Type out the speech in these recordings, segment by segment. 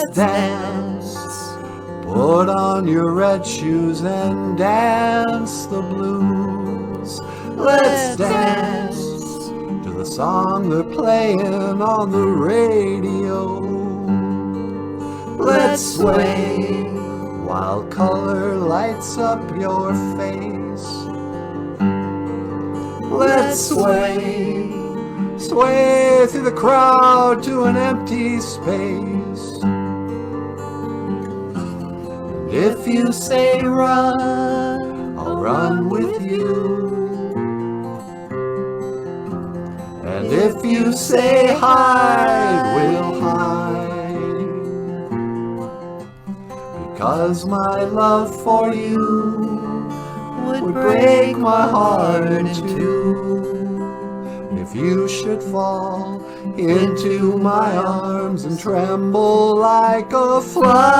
Let's dance. Put on your red shoes and dance the blues. Let's dance to the song they're playing on the radio. Let's sway while color lights up your face. Let's sway, sway through the crowd to an empty space. And if you say run, I'll run with you. And if you say hide, we'll hide. Because my love for you would break my heart in two. If you should fall into my arms and tremble like a flower.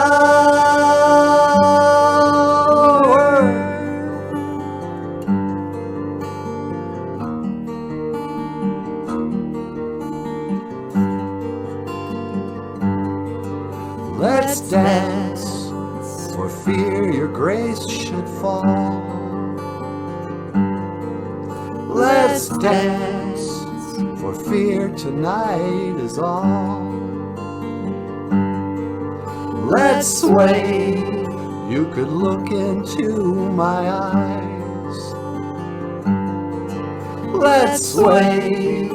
Let's dance, for fear your grace should fall. Let's dance, for fear tonight is all. Let's sway, you could look into my eyes. Let's sway,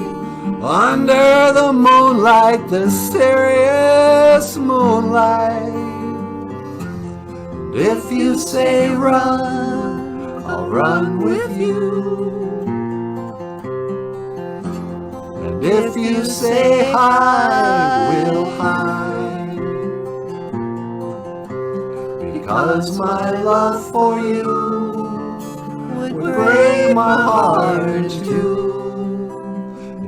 under the moonlight, the serious moonlight. And if you say run, I'll run with you. And if you say hide, we'll hide. Because my love for you would break my heart in two.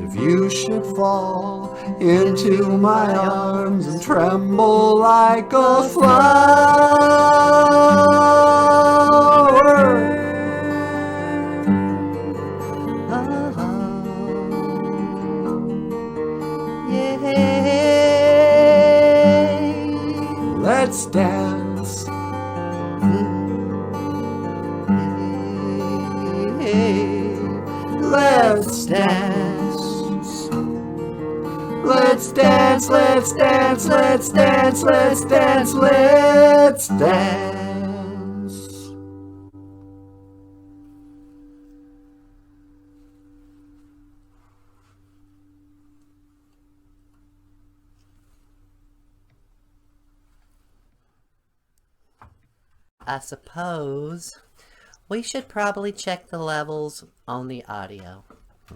If you should fall into my arms and tremble like a flower. Let's dance. Let's dance. Let's dance, let's dance, let's dance, let's dance, let's dance. I suppose we should probably check the levels on the audio.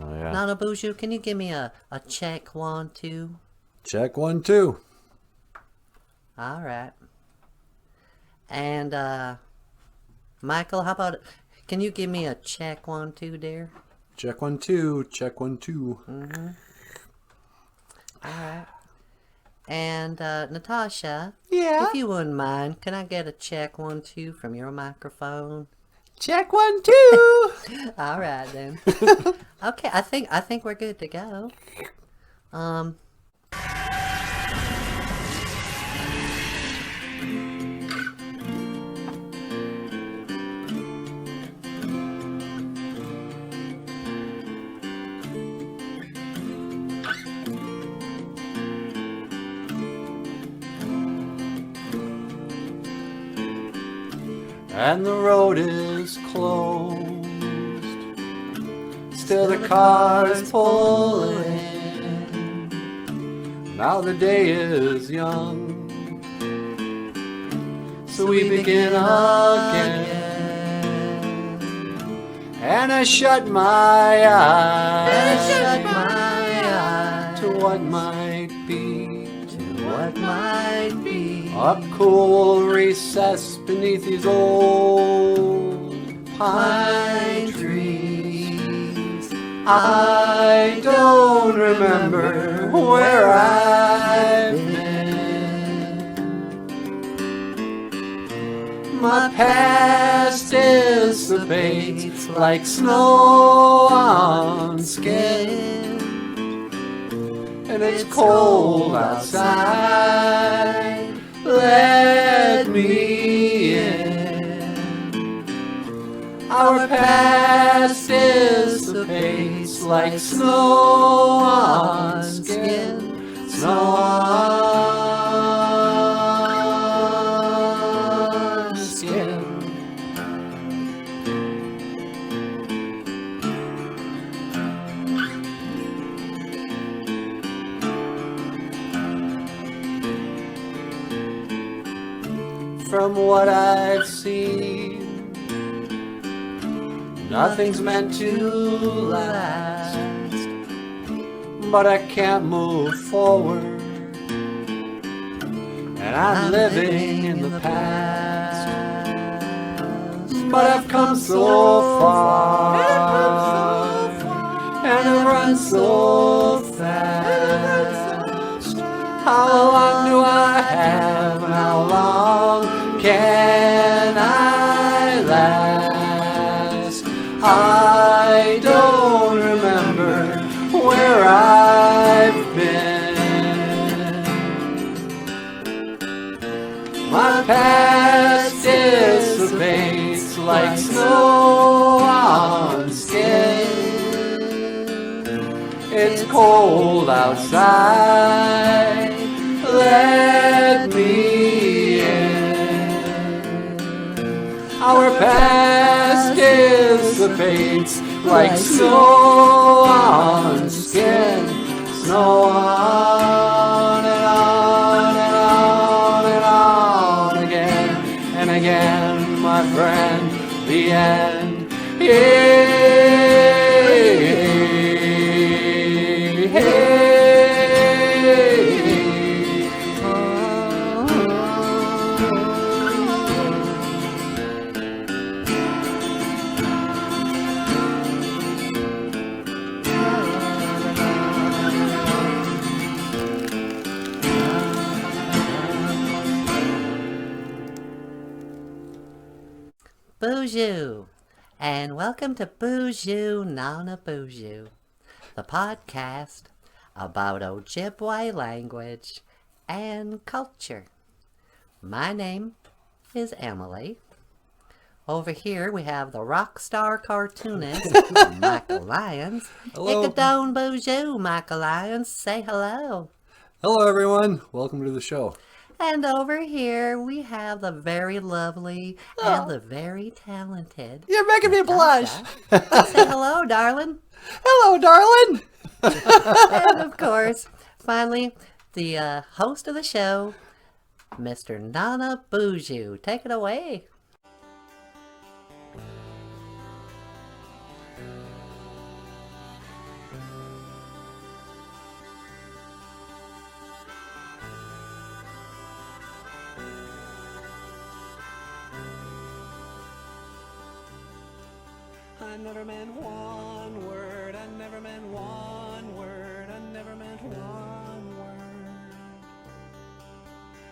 Oh yeah. NanaBOOZHOO, can you give me a check 1, 2? Check 1, 2. Alright. And Michael, how about, can you give me a check 1, 2, dear? Check 1, 2. Check 1, 2. Alright. And Natasha, Yeah? if you wouldn't mind, can I get a check 1, 2 from your microphone? Check 1, 2. Alright then. Okay, I think we're good to go. And the road is closed. Still the cars pull in. Now the day is young, so we begin again. And I shut my eyes to what might be, a cool recess beneath these old pine trees. I don't remember where I've been. My past dissipates like snow on skin, and it's cold outside. let me in. Our past dissipates like snow on skin, snow on skin. From what I've seen, nothing's meant to last, but I can't move forward, and I'm living in the past. But I've come so far, and I've run so fast. How long do I have, and how long can I last? I don't remember where I've been. My past dissipates like snow on skin. It's cold outside, let me in. Our past dissipates like snow on skin, snow on and on and on and on again and again, my friend, the end. BOOZHOO, and welcome to BOOZHOO NANABOOZHOO, the podcast about Ojibwe language and culture. My name is Emily. Over here we have the rock star cartoonist, Michael Lyons. Hello. Take it down, BOOZHOO, Michael Lyons. Say hello. Hello everyone, welcome to the show. And over here we have the very lovely and the very talented. You're making me blush. Say hello, darling. Hello, darling. And of course, finally, the host of the show, Mr. NANABOOZHOO. Take it away. I never meant one word, I never meant one word, I never meant one word.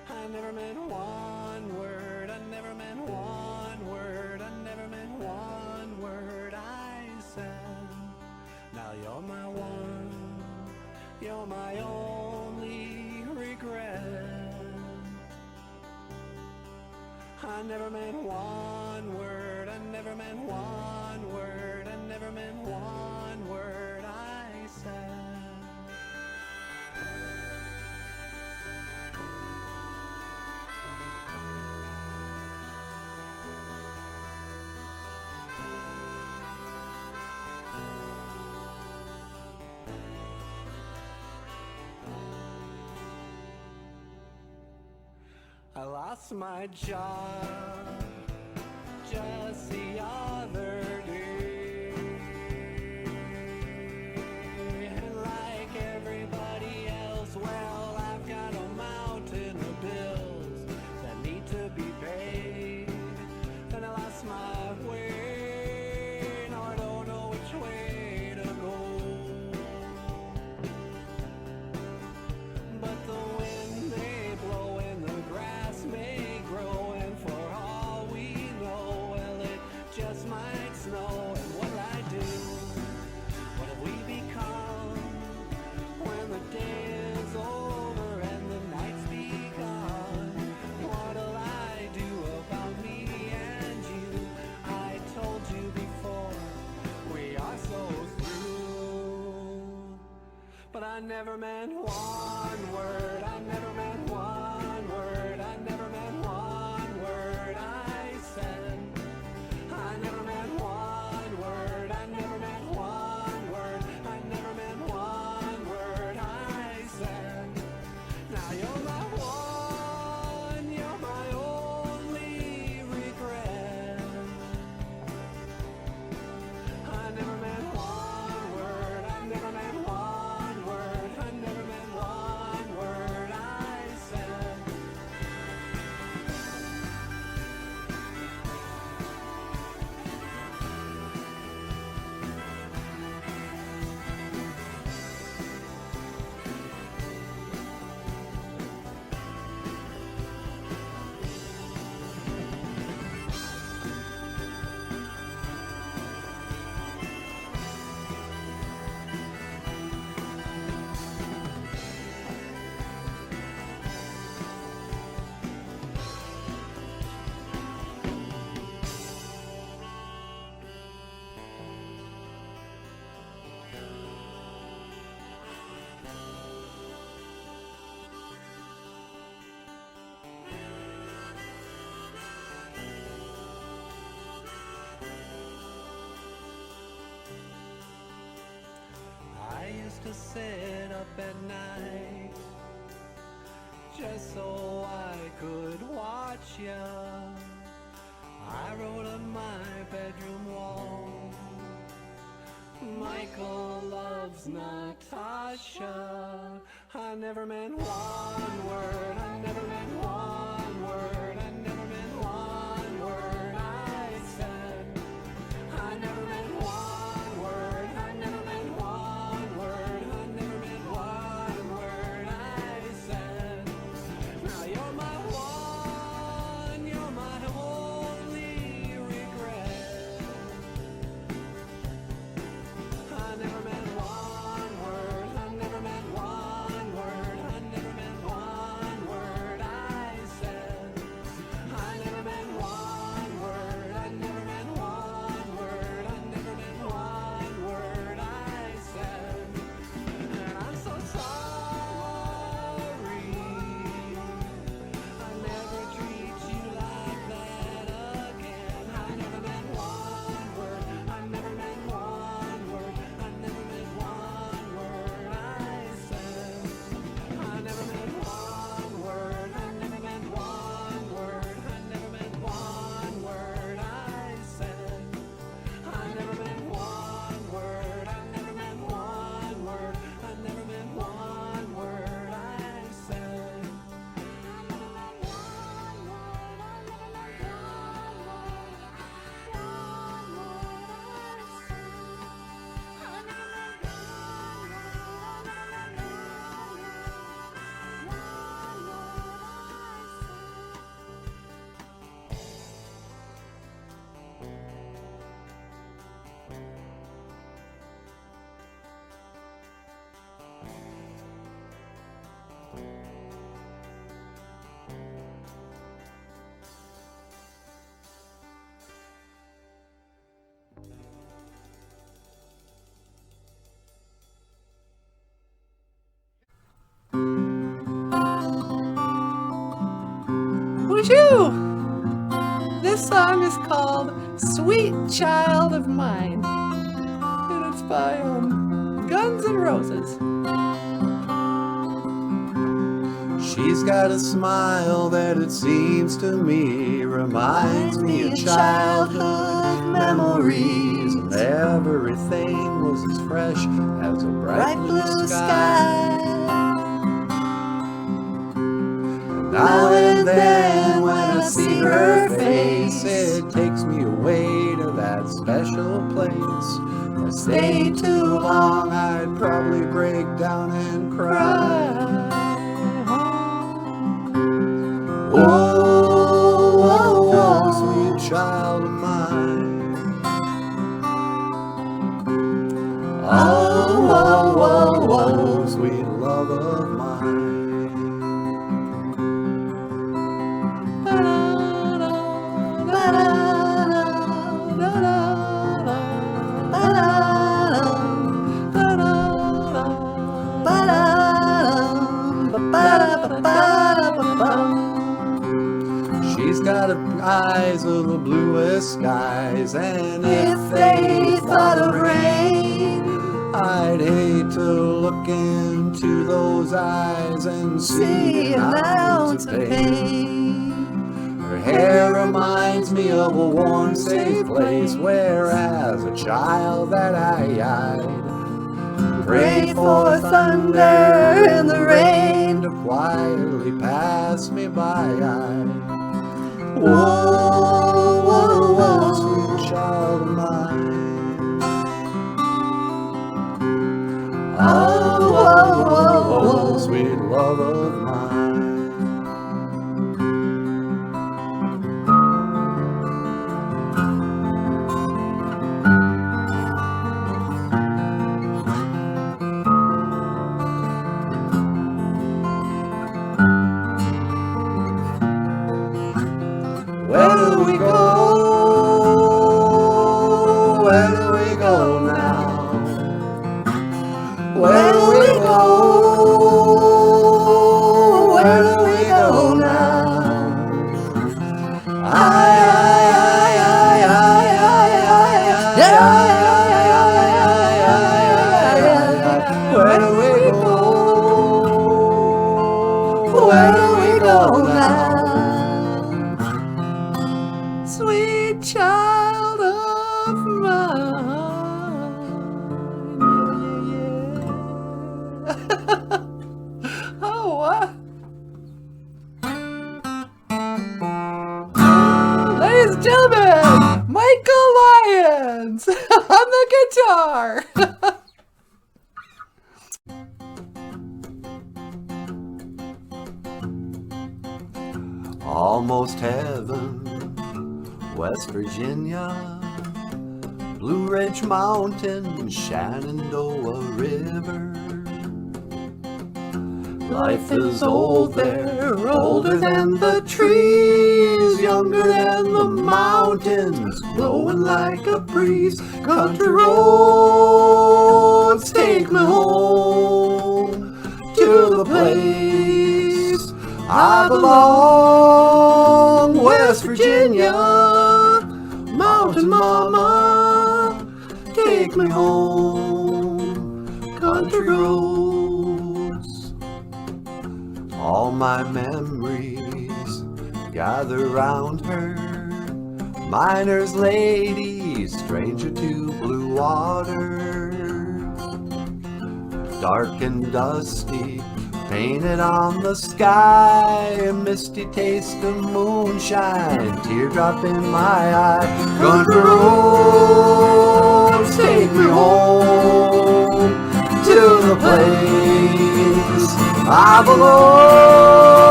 I never meant one word, I never meant one word, I never meant one word I said. Now you're my one, you're my only regret. I never meant one word, I never meant one word, I never meant one word I said. I lost my job just the other day, and like everybody else, well, I've got a mountain of bills that need to be paid. Then I lost my way, now I don't know which way to go. But the wind may blow and the grass may grow, and for all we know, well, it just might snow. never meant one word. I never meant one word. I never meant one word I said. I never meant one word. I never meant one word. I never meant one word I said. Now you're my one, you're my only regret. I never meant one word. I never meant one word. I never meant one word I said. I used to sit up at night just so I could watch ya. I wrote on my bedroom wall, Michael loves Natasha. I never meant one word. I never meant one word. I never meant one word I said. I never meant one word. I never meant one word. I never meant one word I said. Now you're my one, you're my only regret. I never meant one word. I never meant one word. I never meant one word I said. I never meant one word. I never meant one word. I never meant one word I said. And I'm so sorry. I never treat you like that again. I never meant one word. I never meant one word. I never meant one word I said. I never meant one word. I never meant one word. I never meant one word I said. I never meant one word. I never meant one word. I never meant one word I said. BOOZHOO! This song is called Sweet Child of Mine. And it's by Guns N' Roses. She's got a smile that it seems to me reminds me of childhood memories, and everything was as fresh as a bright blue sky. Now and then when I see her face, it takes me away to that special place. If I stayed too long, I'd probably break down and cry. Oh, oh, oh, sweet child of mine. Oh, oh, oh, oh, sweet love of mine. Ba-da She's got the eyes of the bluest skies, and if they thought of rain, I'd hate to look into those eyes and see an ounce of pain. Her hair reminds me of a warm, safe place where as a child that I prayed for thunder and the rain to quietly pass me by. Whoa, whoa, whoa, sweet child of mine. Oh, whoa, whoa, whoa, sweet love of mine. Where do we go? Where do we go now? Where do we go? Where do we go now? Where do we go? Where do we go now? Sweet child of mine. Yeah. Oh, what? Ladies and gentlemen, Michael Lyons on the guitar. Almost heaven, West Virginia, Blue Ridge Mountain, Shenandoah River. Life is old there, older than the trees, younger than the mountains, blowing like a breeze. Country roads take me home to the place I belong, West Virginia. Mountain mama, take me home, country roads. All my memories gather round her, miner's lady, stranger to blue water. Dark and dusty, painted on the sky, a misty taste of moonshine, teardrop in my eye. Country roads take me home to the place I belong,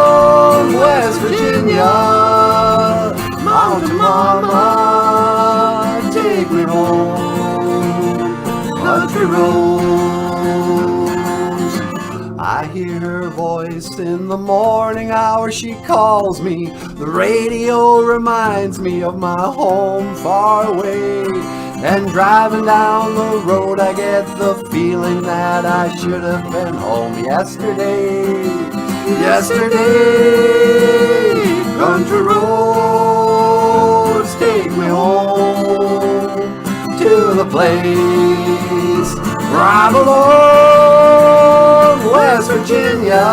West Virginia. Mountain mama, take me home, country roads. I hear her voice in the morning hour, she calls me. The radio reminds me of my home far away. And driving down the road I get the feeling that I should have been home yesterday. Yesterday, country roads take me home to the place where I belong, West Virginia.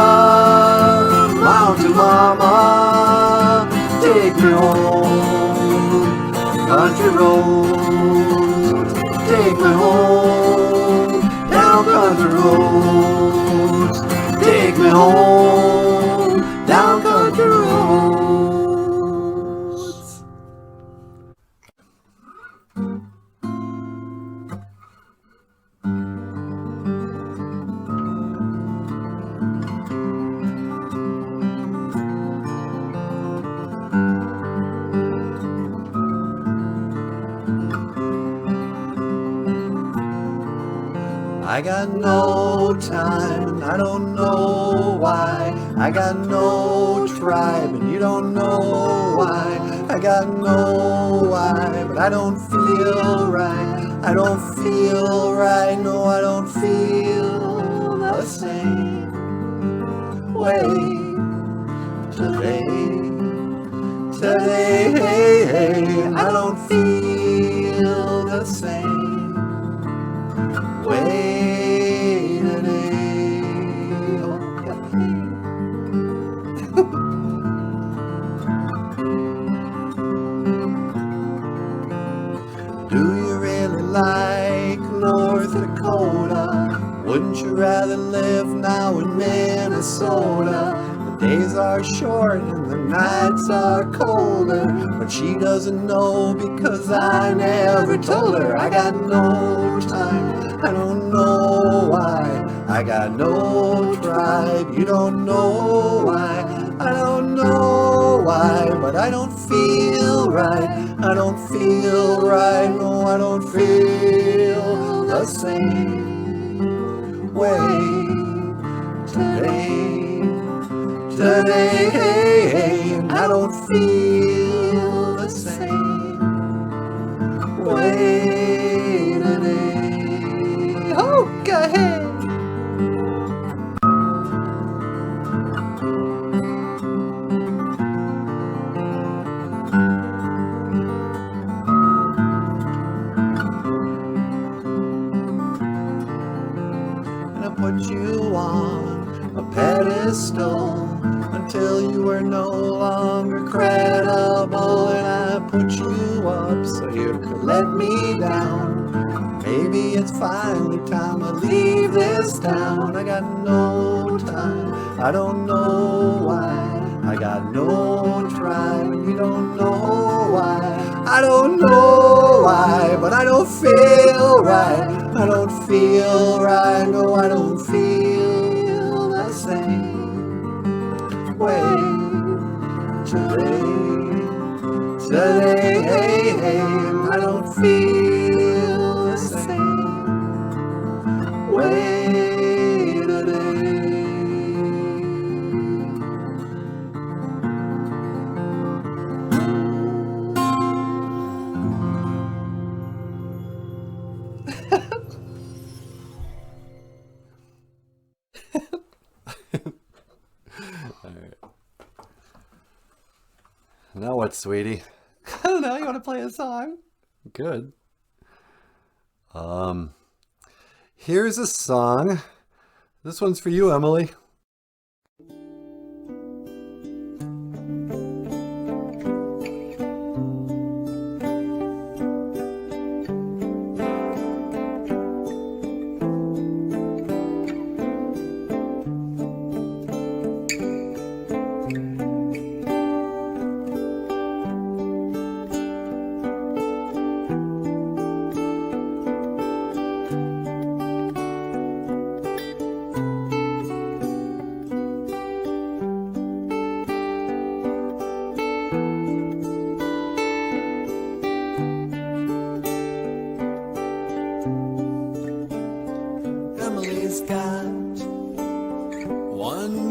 Mountain mama, take me home, country roads, take me home, down country roads, take me home, down country roads. I got no time, and I don't know why. I got no tribe, and you don't know why. I got no why, but I don't feel right. I don't feel right, no, I don't feel the same. way. Today, I don't feel the same way today. Do you really like North Dakota? Wouldn't you rather live now in Minnesota? The days are short and the nights are colder, but she doesn't know because I never told her. I got no time, I don't know why. I got no tribe, you don't know why. I don't know why, but I don't feel right. I don't feel right, no, I don't feel the same way today, I don't feel the same way today. Oh, go ahead. Put you on a pedestal until you were no longer credible, and I put you up so you could let me down. Maybe it's finally time to leave this town. I got no time, I don't know why. I got no tribe, and you don't know why. I don't know why, but I don't feel right. I don't feel right, no, I don't feel the same way today, I don't feel the same way today. Now what, sweetie? I don't know. You want to play a song? Good. Here's a song. This one's for you, Emily.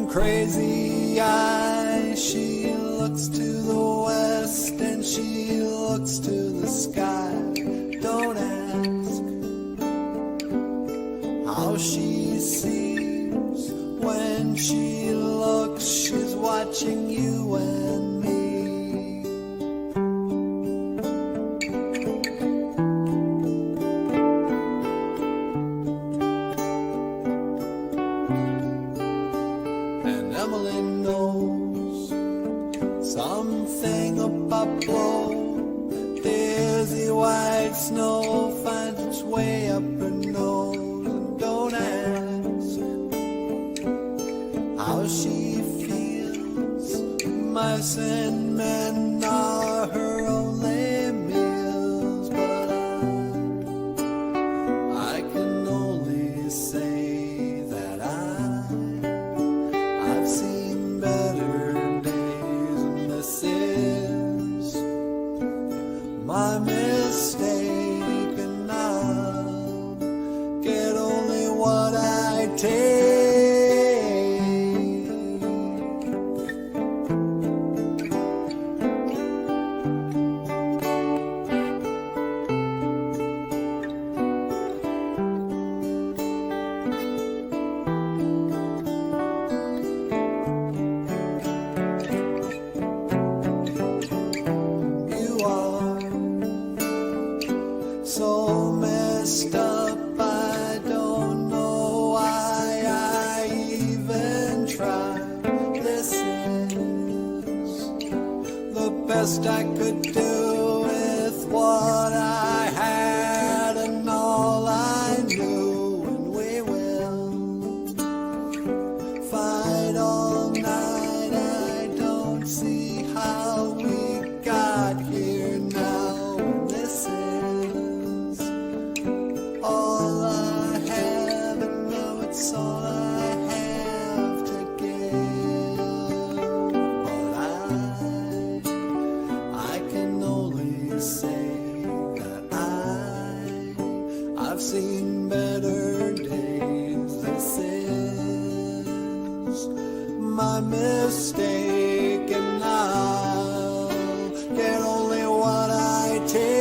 Crazy eye, she looks to the west and she looks to the sky. Don't ask how she seems when she looks, she's watching you and me. Emily knows something about blow. Dizzy white snow finds its way up her nose. And don't ask how she feels. Mice and men are her only meals. But I can only say that I've seen better days, and this is my mistake, and I'll get only what I take. best I could do with what I had and all I knew, and we will fight all night. I don't see how we got here now. This is all I have, and now it's all I have to give. But I can only say that I've seen better days. This is my mistake, and I'll get only what I take.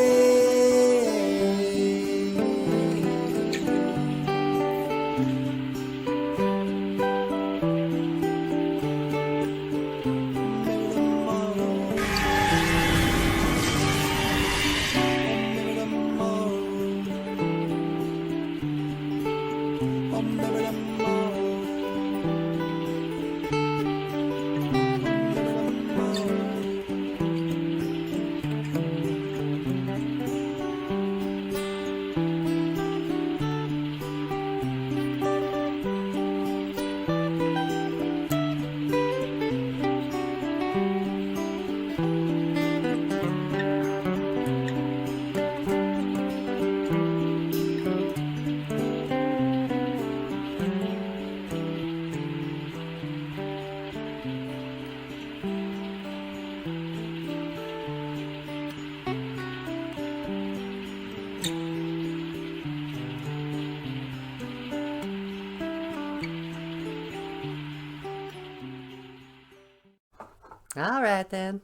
Alright then.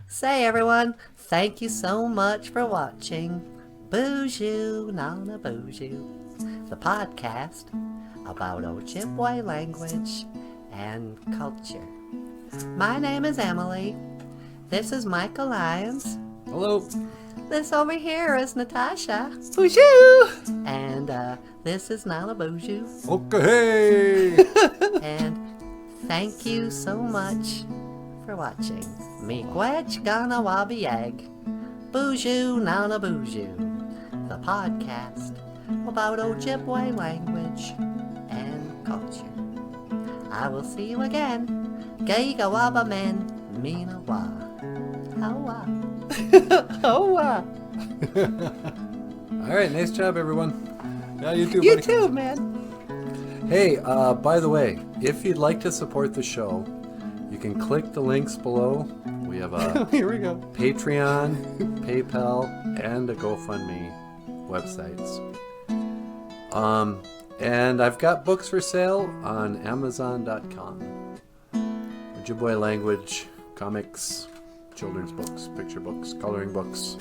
Say everyone, thank you so much for watching BOOZHOO NANABOOZHOO, the podcast about Ojibwe language and culture. My name is Emily. This is Michael Lyons. Hello. This over here is Natasha. BOOZHOO! And this is NANABOOZHOO. Okay. And thank you so much for watching. Miigwech gana wabieg. BOOZHOO NANABOOZHOO, the podcast about Ojibwe language and culture. I will see you again. Gaigawaba men minawa. Hawa. Hawa. All right, nice job, everyone. Yeah, you too, You buddy. too, man. Hey, by the way, if you'd like to support the show, you can click the links below. We have a Here we go. Patreon, PayPal, and a GoFundMe websites. And I've got books for sale on Amazon.com. Ojibwe language, comics, children's books, picture books, coloring books.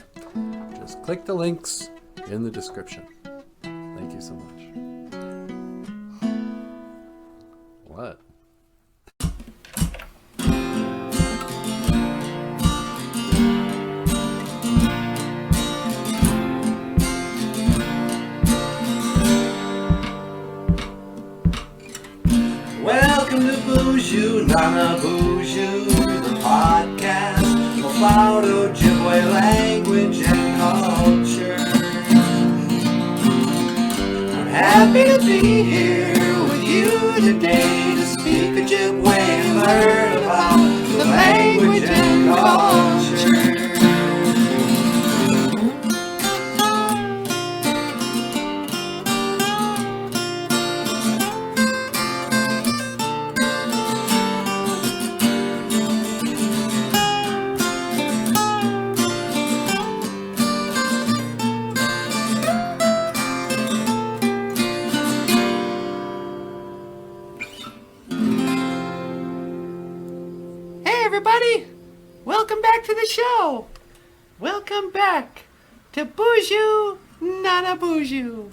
Just click the links in the description. Thank you so much. What? Welcome to BOOZHOO NANABOOZHOO, the podcast about Ojibwe language and culture. I'm happy to be here with you today to speak Ojibwe and learn about the language and culture. Everybody, welcome back to the show. Welcome back to BOOZHOO NANABOOZHOO.